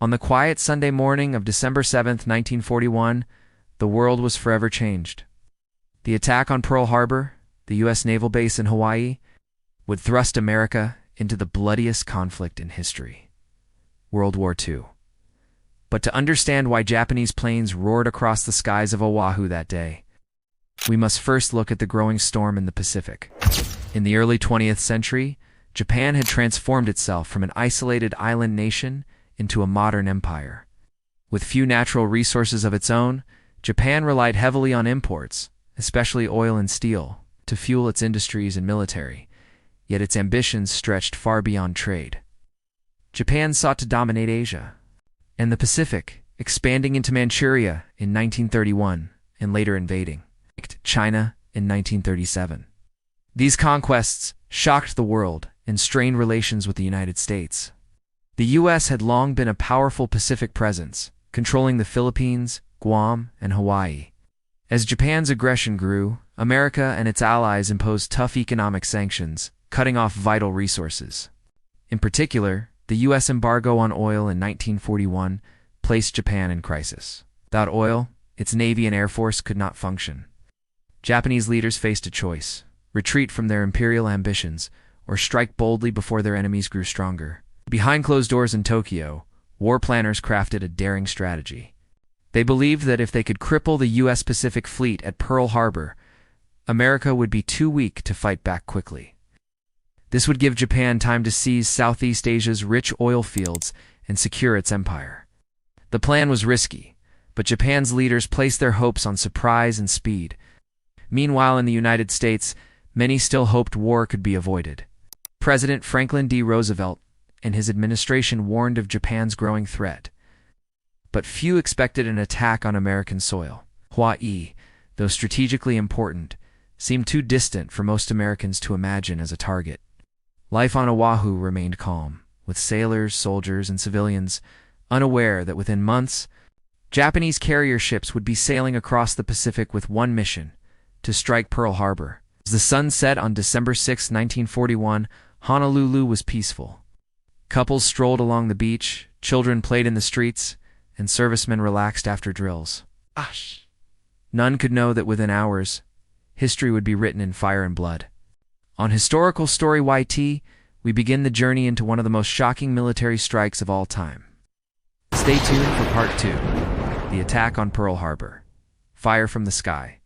On the quiet Sunday morning of December 7, 1941, the world was forever changed. The attack on Pearl Harbor, the U.S. naval base in Hawaii, would thrust America into the bloodiest conflict in history, World War II. But to understand why Japanese planes roared across the skies of Oahu that day, we must first look at the growing storm in the Pacific. In the early 20th century, Japan had transformed itself from an isolated island nation into a modern empire. With few natural resources of its own, Japan relied heavily on imports, especially oil and steel, to fuel its industries and military, yet its ambitions stretched far beyond trade. Japan sought to dominate Asia and the Pacific, expanding into Manchuria in 1931 and later invading China in 1937. These conquests shocked the world and strained relations with the United States. The U.S. had long been a powerful Pacific presence, controlling the Philippines, Guam, and Hawaii. As Japan's aggression grew, America and its allies imposed tough economic sanctions, cutting off vital resources. In particular, the U.S. embargo on oil in 1941 placed Japan in crisis. Without oil, its Navy and Air Force could not function. Japanese leaders faced a choice: retreat from their imperial ambitions, or strike boldly before their enemies grew stronger. Behind closed doors in Tokyo, war planners crafted a daring strategy. They believed that if they could cripple the U.S. Pacific Fleet at Pearl Harbor, America would be too weak to fight back quickly. This would give Japan time to seize Southeast Asia's rich oil fields and secure its empire. The plan was risky, but Japan's leaders placed their hopes on surprise and speed. Meanwhile, in the United States, many still hoped war could be avoided. President Franklin D. Roosevelt and his administration warned of Japan's growing threat. But few expected an attack on American soil. Hawaii, though strategically important, seemed too distant for most Americans to imagine as a target. Life on Oahu remained calm, with sailors, soldiers, and civilians unaware that within months, Japanese carrier ships would be sailing across the Pacific with one mission: to strike Pearl Harbor. As the sun set on December 6, 1941, Honolulu was peaceful. Couples strolled along the beach, children played in the streets, and servicemen relaxed after drills. None could know that within hours, history would be written in fire and blood. On Historical Story YT, we begin the journey into one of the most shocking military strikes of all time. Stay tuned for Part 2, the attack on Pearl Harbor. Fire from the sky.